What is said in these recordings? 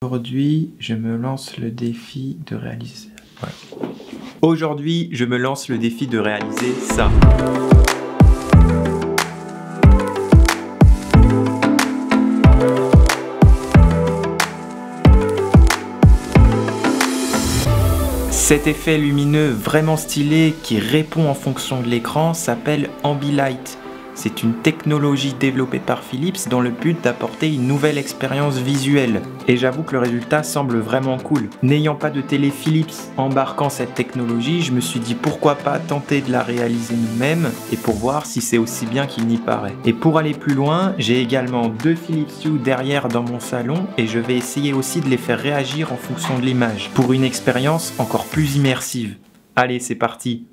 Aujourd'hui, je me lance le défi de réaliser... Ouais. Aujourd'hui, je me lance le défi de réaliser ça. Cet effet lumineux vraiment stylé qui répond en fonction de l'écran s'appelle Ambilight. C'est une technologie développée par Philips dans le but d'apporter une nouvelle expérience visuelle. Et j'avoue que le résultat semble vraiment cool. N'ayant pas de télé Philips embarquant cette technologie, je me suis dit pourquoi pas tenter de la réaliser nous-mêmes et pour voir si c'est aussi bien qu'il n'y paraît. Et pour aller plus loin, j'ai également deux Philips Hue derrière dans mon salon et je vais essayer aussi de les faire réagir en fonction de l'image pour une expérience encore plus immersive. Allez, c'est parti.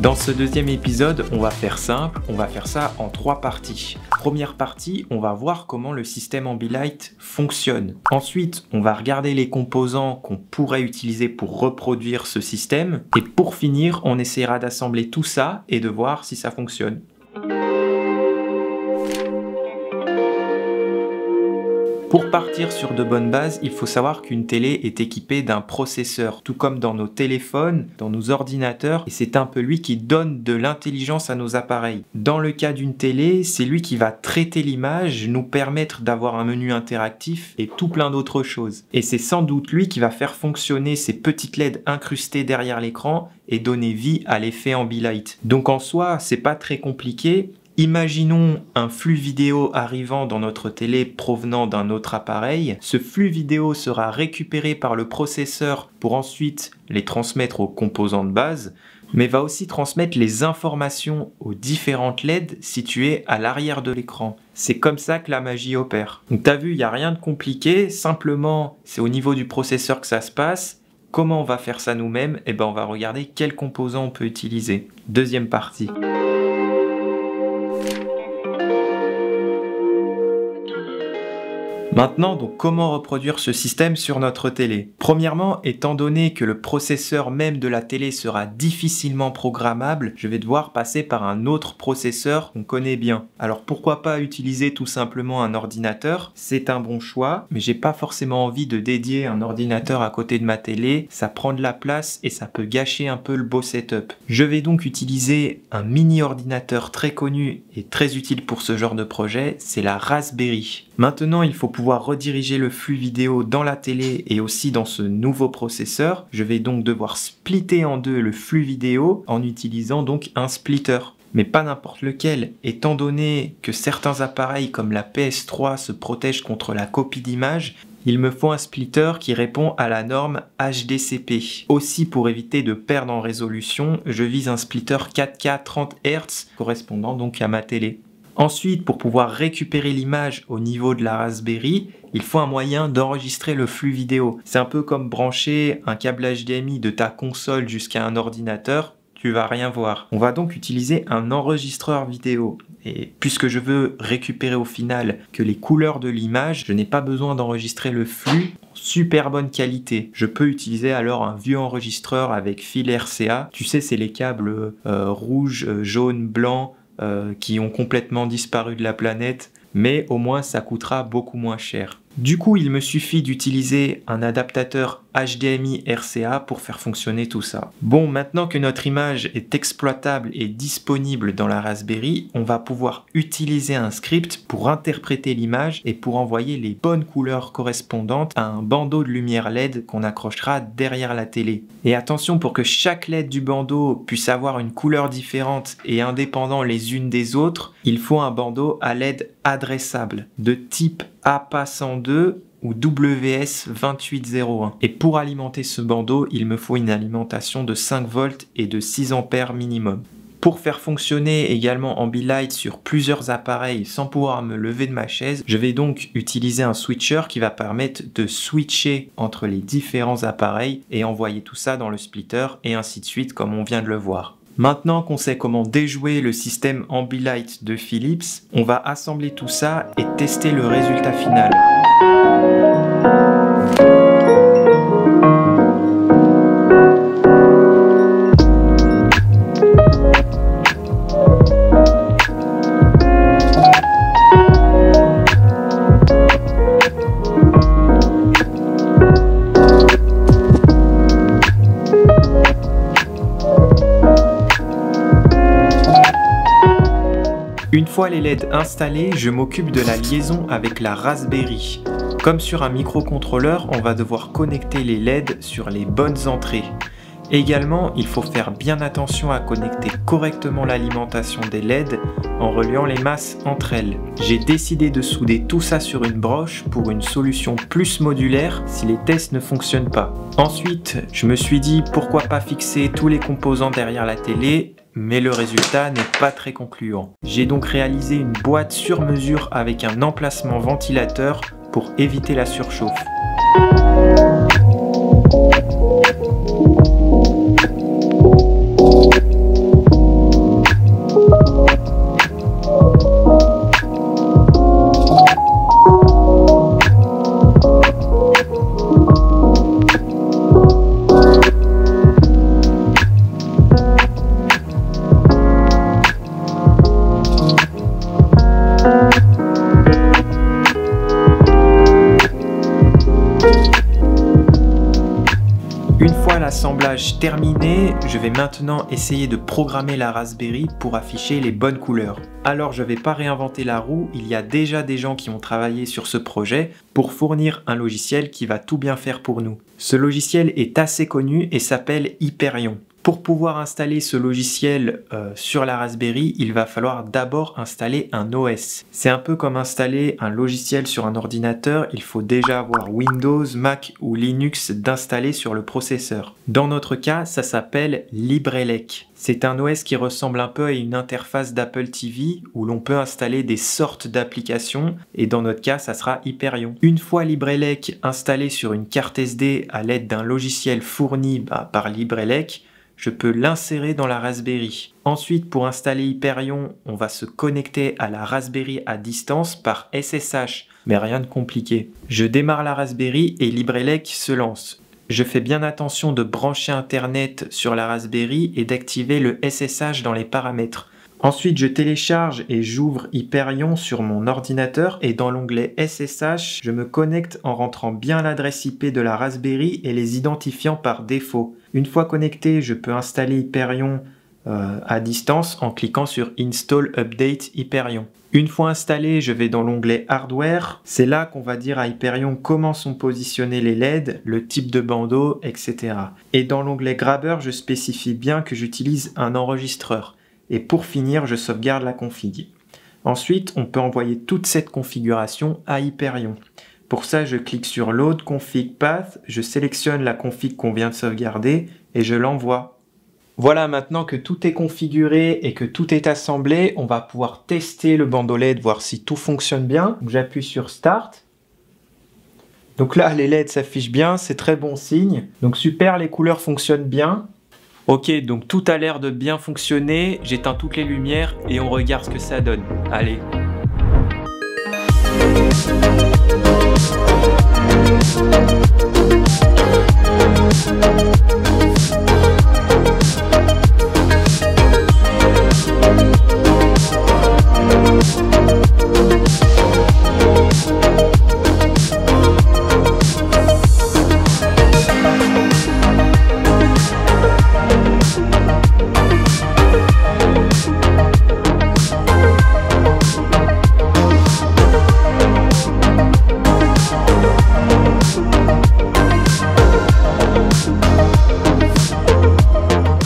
Dans ce deuxième épisode, on va faire simple, on va faire ça en 3 parties. Première partie, on va voir comment le système Ambilight fonctionne. Ensuite, on va regarder les composants qu'on pourrait utiliser pour reproduire ce système. Et pour finir, on essaiera d'assembler tout ça et de voir si ça fonctionne. Pour partir sur de bonnes bases, il faut savoir qu'une télé est équipée d'un processeur, tout comme dans nos téléphones, dans nos ordinateurs, et c'est un peu lui qui donne de l'intelligence à nos appareils. Dans le cas d'une télé, c'est lui qui va traiter l'image, nous permettre d'avoir un menu interactif et tout plein d'autres choses. Et c'est sans doute lui qui va faire fonctionner ces petites LED incrustées derrière l'écran et donner vie à l'effet Ambilight. Donc en soi, c'est pas très compliqué. Imaginons un flux vidéo arrivant dans notre télé provenant d'un autre appareil. Ce flux vidéo sera récupéré par le processeur pour ensuite les transmettre aux composants de base, mais va aussi transmettre les informations aux différentes LED situées à l'arrière de l'écran. C'est comme ça que la magie opère. Donc t'as vu, il n'y a rien de compliqué, simplement c'est au niveau du processeur que ça se passe. Comment on va faire ça nous-mêmes? Eh ben on va regarder quels composants on peut utiliser. Deuxième partie. Maintenant, donc, comment reproduire ce système sur notre télé? Premièrement, étant donné que le processeur même de la télé sera difficilement programmable, je vais devoir passer par un autre processeur qu'on connaît bien. Alors pourquoi pas utiliser tout simplement un ordinateur? C'est un bon choix, mais j'ai pas forcément envie de dédier un ordinateur à côté de ma télé. Ça prend de la place et ça peut gâcher un peu le beau setup. Je vais donc utiliser un mini ordinateur très connu et très utile pour ce genre de projet, c'est la Raspberry. Maintenant, il faut pouvoir rediriger le flux vidéo dans la télé et aussi dans ce nouveau processeur. Je vais donc devoir splitter en deux le flux vidéo en utilisant donc un splitter. Mais pas n'importe lequel, étant donné que certains appareils comme la PS3 se protègent contre la copie d'image, il me faut un splitter qui répond à la norme HDCP. Aussi, pour éviter de perdre en résolution, je vise un splitter 4K 30 Hz correspondant donc à ma télé. Ensuite, pour pouvoir récupérer l'image au niveau de la Raspberry, il faut un moyen d'enregistrer le flux vidéo. C'est un peu comme brancher un câble HDMI de ta console jusqu'à un ordinateur, tu vas rien voir. On va donc utiliser un enregistreur vidéo. Et puisque je veux récupérer au final que les couleurs de l'image, je n'ai pas besoin d'enregistrer le flux en super bonne qualité. Je peux utiliser alors un vieux enregistreur avec fil RCA. Tu sais, c'est les câbles rouge, jaune, blanc, qui ont complètement disparu de la planète, mais au moins ça coûtera beaucoup moins cher. Du coup, il me suffit d'utiliser un adaptateur HDMI RCA pour faire fonctionner tout ça. Bon, maintenant que notre image est exploitable et disponible dans la Raspberry, on va pouvoir utiliser un script pour interpréter l'image et pour envoyer les bonnes couleurs correspondantes à un bandeau de lumière LED qu'on accrochera derrière la télé. Et attention, pour que chaque LED du bandeau puisse avoir une couleur différente et indépendant les unes des autres, il faut un bandeau à LED adressable de type APA102 ou WS2801. Et pour alimenter ce bandeau, il me faut une alimentation de 5 volts et de 6 ampères minimum. Pour faire fonctionner également Ambilight sur plusieurs appareils sans pouvoir me lever de ma chaise, je vais donc utiliser un switcher qui va permettre de switcher entre les différents appareils et envoyer tout ça dans le splitter et ainsi de suite comme on vient de le voir. Maintenant qu'on sait comment déjouer le système Ambilight de Philips, on va assembler tout ça et tester le résultat final. Une fois les LED installés, je m'occupe de la liaison avec la Raspberry. Comme sur un microcontrôleur, on va devoir connecter les LED sur les bonnes entrées. Également, il faut faire bien attention à connecter correctement l'alimentation des LED en reliant les masses entre elles. J'ai décidé de souder tout ça sur une broche pour une solution plus modulaire si les tests ne fonctionnent pas. Ensuite, je me suis dit pourquoi pas fixer tous les composants derrière la télé, mais le résultat n'est pas très concluant. J'ai donc réalisé une boîte sur mesure avec un emplacement ventilateur pour éviter la surchauffe. Une fois l'assemblage terminé, je vais maintenant essayer de programmer la Raspberry pour afficher les bonnes couleurs. Alors je ne vais pas réinventer la roue, il y a déjà des gens qui ont travaillé sur ce projet pour fournir un logiciel qui va tout bien faire pour nous. Ce logiciel est assez connu et s'appelle Hyperion. Pour pouvoir installer ce logiciel sur la Raspberry, il va falloir d'abord installer un OS. C'est un peu comme installer un logiciel sur un ordinateur, il faut déjà avoir Windows, Mac ou Linux d'installer sur le processeur. Dans notre cas, ça s'appelle LibreELEC. C'est un OS qui ressemble un peu à une interface d'Apple TV où l'on peut installer des sortes d'applications et dans notre cas, ça sera Hyperion. Une fois LibreELEC installé sur une carte SD à l'aide d'un logiciel fourni par LibreELEC, je peux l'insérer dans la Raspberry. Ensuite, pour installer Hyperion, on va se connecter à la Raspberry à distance par SSH, mais rien de compliqué. Je démarre la Raspberry et LibreELEC se lance. Je fais bien attention de brancher Internet sur la Raspberry et d'activer le SSH dans les paramètres. Ensuite, je télécharge et j'ouvre Hyperion sur mon ordinateur et dans l'onglet SSH, je me connecte en rentrant bien l'adresse IP de la Raspberry et les identifiants par défaut. Une fois connecté, je peux installer Hyperion à distance en cliquant sur Install Update Hyperion. Une fois installé, je vais dans l'onglet Hardware. C'est là qu'on va dire à Hyperion comment sont positionnés les LED, le type de bandeau, etc. Et dans l'onglet Grabber, je spécifie bien que j'utilise un enregistreur. Et pour finir, je sauvegarde la config. Ensuite, on peut envoyer toute cette configuration à Hyperion. Pour ça, je clique sur Load Config Path, je sélectionne la config qu'on vient de sauvegarder et je l'envoie. Voilà, maintenant que tout est configuré et que tout est assemblé, on va pouvoir tester le bandeau LED, voir si tout fonctionne bien. J'appuie sur Start. Donc là, les LED s'affichent bien, c'est très bon signe. Donc super, les couleurs fonctionnent bien. Ok, donc tout a l'air de bien fonctionner, j'éteins toutes les lumières et on regarde ce que ça donne. Allez.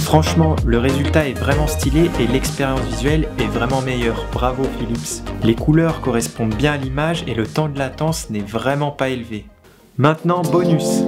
Franchement, le résultat est vraiment stylé et l'expérience visuelle est vraiment meilleure. Bravo Philips. Les couleurs correspondent bien à l'image et le temps de latence n'est vraiment pas élevé. Maintenant, bonus.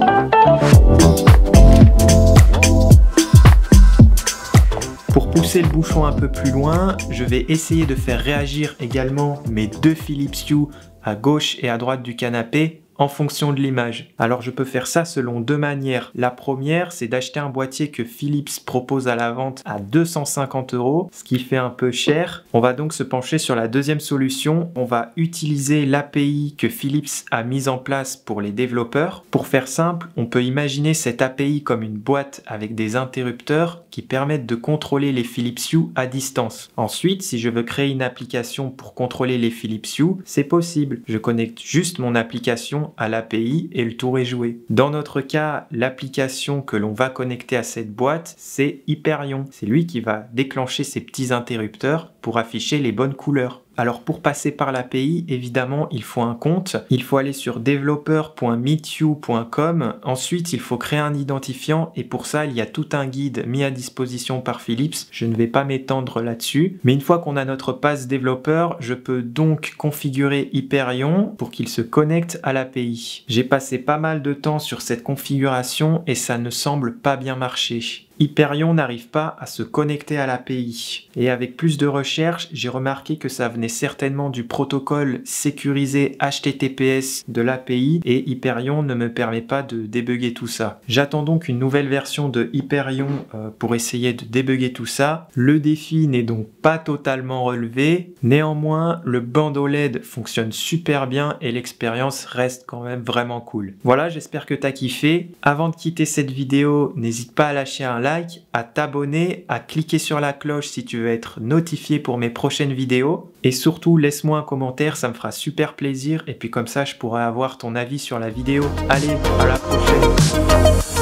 Pour pousser le bouchon un peu plus loin, je vais essayer de faire réagir également mes deux Philips Hue à gauche et à droite du canapé en fonction de l'image. Alors je peux faire ça selon deux manières. La première, c'est d'acheter un boîtier que Philips propose à la vente à 250 €, ce qui fait un peu cher. On va donc se pencher sur la deuxième solution. On va utiliser l'API que Philips a mise en place pour les développeurs. Pour faire simple, on peut imaginer cette API comme une boîte avec des interrupteurs qui permettent de contrôler les Philips Hue à distance. Ensuite, si je veux créer une application pour contrôler les Philips Hue, c'est possible. Je connecte juste mon application à l'API et le tour est joué. Dans notre cas, l'application que l'on va connecter à cette boîte, c'est Hyperion. C'est lui qui va déclencher ces petits interrupteurs pour afficher les bonnes couleurs. Alors pour passer par l'API, évidemment, il faut un compte. Il faut aller sur developer.meetyou.com. Ensuite, il faut créer un identifiant et pour ça, il y a tout un guide mis à disposition par Philips. Je ne vais pas m'étendre là-dessus. Mais une fois qu'on a notre pass développeur, je peux donc configurer Hyperion pour qu'il se connecte à l'API. J'ai passé pas mal de temps sur cette configuration et ça ne semble pas bien marcher. Hyperion n'arrive pas à se connecter à l'API. Et avec plus de recherche, j'ai remarqué que ça venait certainement du protocole sécurisé HTTPS de l'API et Hyperion ne me permet pas de débugger tout ça. J'attends donc une nouvelle version de Hyperion pour essayer de débugger tout ça. Le défi n'est donc pas totalement relevé. Néanmoins, le bandeau LED fonctionne super bien et l'expérience reste quand même vraiment cool. Voilà, j'espère que t'as kiffé. Avant de quitter cette vidéo, n'hésite pas à lâcher un like, à t'abonner, à cliquer sur la cloche si tu veux être notifié pour mes prochaines vidéos. Et surtout, laisse-moi un commentaire, ça me fera super plaisir. Et puis comme ça, je pourrai avoir ton avis sur la vidéo. Allez, à la prochaine!